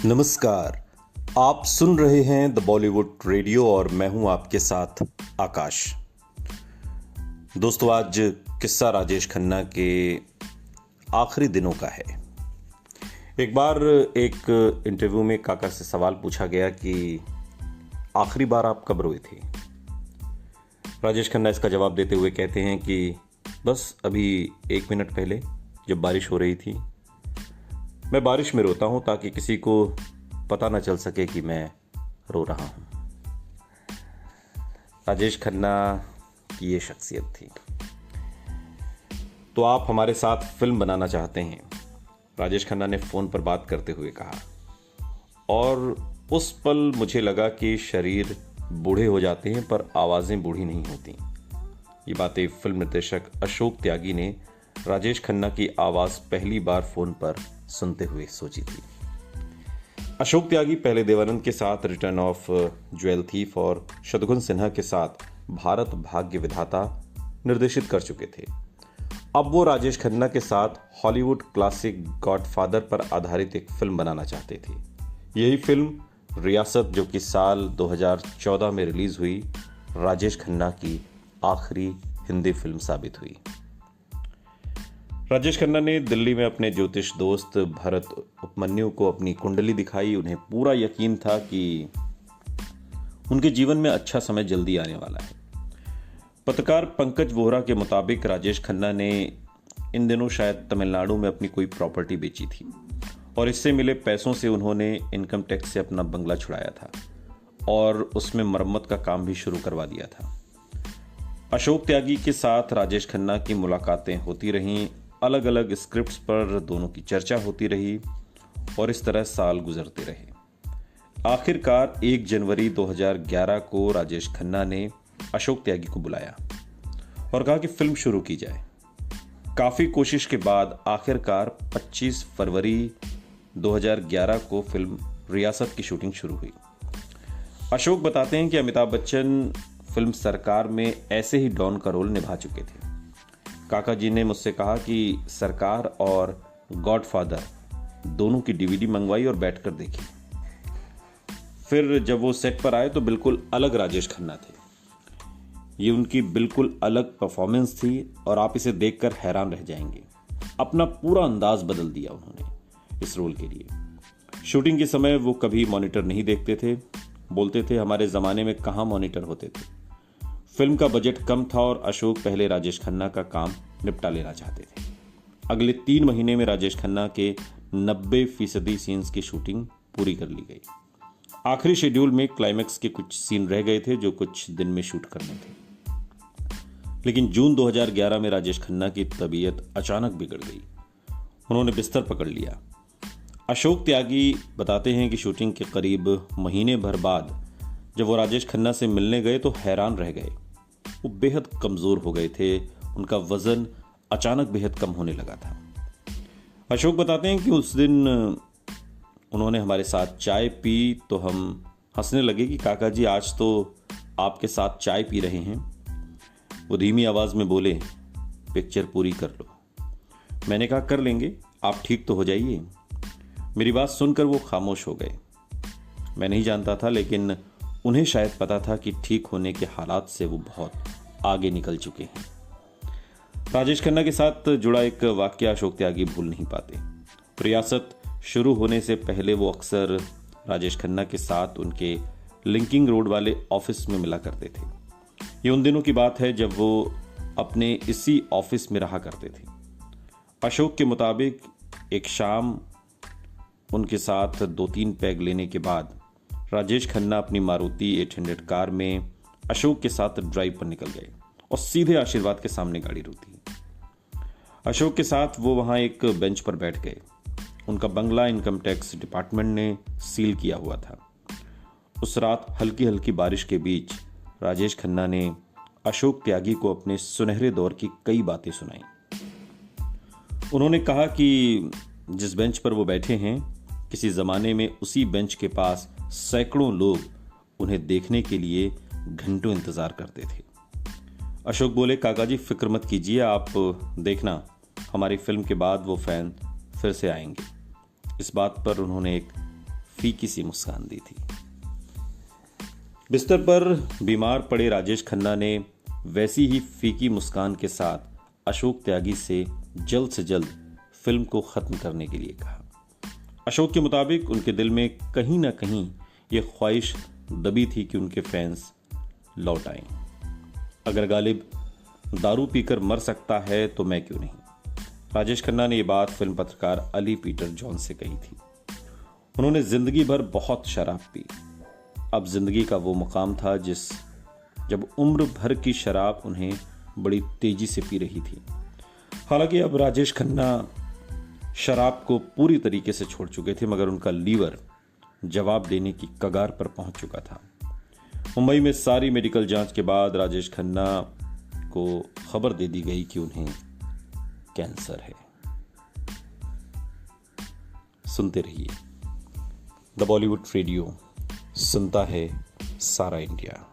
नमस्कार। आप सुन रहे हैं द बॉलीवुड रेडियो और मैं हूं आपके साथ आकाश। दोस्तों, आज किस्सा राजेश खन्ना के आखिरी दिनों का है। एक बार एक इंटरव्यू में काका से सवाल पूछा गया कि आखिरी बार आप कब रोए थे। राजेश खन्ना इसका जवाब देते हुए कहते हैं कि बस अभी 1 मिनट पहले जब बारिश हो रही थी। मैं बारिश में रोता हूं ताकि किसी को पता न चल सके कि मैं रो रहा हूं। राजेश खन्ना की ये शख्सियत थी। तो आप हमारे साथ फिल्म बनाना चाहते हैं, राजेश खन्ना ने फोन पर बात करते हुए कहा। और उस पल मुझे लगा कि शरीर बूढ़े हो जाते हैं पर आवाजें बूढ़ी नहीं होती। ये बातें फिल्म निर्देशक अशोक त्यागी ने राजेश खन्ना की आवाज पहली बार फोन पर सुनते हुए सोची थी। अशोक त्यागी पहले देवानंद के साथ रिटर्न ऑफ ज्वेल थीफ और शत्रुघ्न सिन्हा के साथ भारत भाग्य विधाता निर्देशित कर चुके थे। अब वो राजेश खन्ना के साथ हॉलीवुड क्लासिक गॉडफादर पर आधारित एक फिल्म बनाना चाहते थे। यही फिल्म रियासत, जो कि साल 2014 में रिलीज हुई, राजेश खन्ना की आखिरी हिंदी फिल्म साबित हुई। राजेश खन्ना ने दिल्ली में अपने ज्योतिष दोस्त भरत उपमन्यु को अपनी कुंडली दिखाई। उन्हें पूरा यकीन था कि उनके जीवन में अच्छा समय जल्दी आने वाला है। पत्रकार पंकज वोहरा के मुताबिक राजेश खन्ना ने इन दिनों शायद तमिलनाडु में अपनी कोई प्रॉपर्टी बेची थी और इससे मिले पैसों से उन्होंने इनकम टैक्स से अपना बंगला छुड़ाया था और उसमें मरम्मत का काम भी शुरू करवा दिया था। अशोक त्यागी के साथ राजेश खन्ना की मुलाकातें होती रहीं, अलग अलग स्क्रिप्ट्स पर दोनों की चर्चा होती रही और इस तरह साल गुजरते रहे। आखिरकार 1 जनवरी 2011 को राजेश खन्ना ने अशोक त्यागी को बुलाया और कहा कि फिल्म शुरू की जाए। काफी कोशिश के बाद आखिरकार 25 फरवरी 2011 को फिल्म रियासत की शूटिंग शुरू हुई। अशोक बताते हैं कि अमिताभ बच्चन फिल्म सरकार में ऐसे ही डॉन का रोल निभा चुके थे। काका जी ने मुझसे कहा कि सरकार और गॉडफादर दोनों की डीवीडी मंगवाई और बैठकर देखी। फिर जब वो सेट पर आए तो बिल्कुल अलग राजेश खन्ना थे। ये उनकी बिल्कुल अलग परफॉर्मेंस थी और आप इसे देखकर हैरान रह जाएंगे। अपना पूरा अंदाज बदल दिया उन्होंने इस रोल के लिए। शूटिंग के समय वो कभी मॉनिटर नहीं देखते थे। बोलते थे, हमारे जमाने में कहाँ मॉनिटर होते थे। फिल्म का बजट कम था और अशोक पहले राजेश खन्ना का काम निपटा लेना चाहते थे। अगले 3 महीने में राजेश खन्ना के 90% सीन्स की शूटिंग पूरी कर ली गई। आखिरी शेड्यूल में क्लाइमैक्स के कुछ सीन रह गए थे जो कुछ दिन में शूट करने थे। लेकिन जून 2011 में राजेश खन्ना की तबीयत अचानक बिगड़ गई। उन्होंने बिस्तर पकड़ लिया। अशोक त्यागी बताते हैं कि शूटिंग के करीब महीने भर बाद जब वो राजेश खन्ना से मिलने गए तो हैरान रह गए। वो बेहद कमजोर हो गए थे। उनका वजन अचानक बेहद कम होने लगा था। अशोक बताते हैं कि उस दिन उन्होंने हमारे साथ चाय पी तो हम हंसने लगे कि काका जी, आज तो आपके साथ चाय पी रहे हैं। वो धीमी आवाज में बोले, पिक्चर पूरी कर लो। मैंने कहा, कर लेंगे, आप ठीक तो हो जाइए। मेरी बात सुनकर वो खामोश हो गए। मैं नहीं जानता था, लेकिन उन्हें शायद पता था कि ठीक होने के हालात से वो बहुत आगे निकल चुके हैं। राजेश खन्ना के साथ जुड़ा एक वाक्य अशोक त्यागी भूल नहीं पाते। रियासत शुरू होने से पहले वो अक्सर राजेश खन्ना के साथ उनके लिंकिंग रोड वाले ऑफिस में मिला करते थे। ये उन दिनों की बात है जब वो अपने इसी ऑफिस में रहा करते थे। अशोक के मुताबिक एक शाम उनके साथ 2-3 पैग लेने के बाद राजेश खन्ना अपनी मारुति 800 कार में अशोक के साथ ड्राइव पर निकल गए और सीधे आशीर्वाद के सामने गाड़ी रुकी। अशोक के साथ वो वहां एक बेंच पर बैठ गए। उनका बंगला इनकम टैक्स डिपार्टमेंट ने सील किया हुआ था। उस रात हल्की हल्की बारिश के बीच राजेश खन्ना ने अशोक त्यागी को अपने सुनहरे दौर की कई बातें सुनाई। उन्होंने कहा कि जिस बेंच पर वो बैठे हैं, किसी जमाने में उसी बेंच के पास सैकड़ों लोग उन्हें देखने के लिए घंटों इंतजार करते थे। अशोक बोले, काका जी फिक्र मत कीजिए, आप देखना हमारी फिल्म के बाद वो फैन फिर से आएंगे। इस बात पर उन्होंने एक फीकी सी मुस्कान दी थी। बिस्तर पर बीमार पड़े राजेश खन्ना ने वैसी ही फीकी मुस्कान के साथ अशोक त्यागी से जल्द फिल्म को खत्म करने के लिए कहा। अशोक के मुताबिक उनके दिल में कहीं ना कहीं ये ख्वाहिश दबी थी कि उनके फैंस लौट आएं। अगर गालिब दारू पीकर मर सकता है तो मैं क्यों नहीं। राजेश खन्ना ने यह बात फिल्म पत्रकार अली पीटर जॉन से कही थी। उन्होंने जिंदगी भर बहुत शराब पी। अब जिंदगी का वो मुकाम था जब उम्र भर की शराब उन्हें बड़ी तेजी से पी रही थी। हालांकि अब राजेश खन्ना शराब को पूरी तरीके से छोड़ चुके थे, मगर उनका लीवर जवाब देने की कगार पर पहुंच चुका था। मुंबई में सारी मेडिकल जांच के बाद राजेश खन्ना को खबर दे दी गई कि उन्हें कैंसर है। सुनते रहिए द बॉलीवुड रेडियो, सुनता है सारा इंडिया।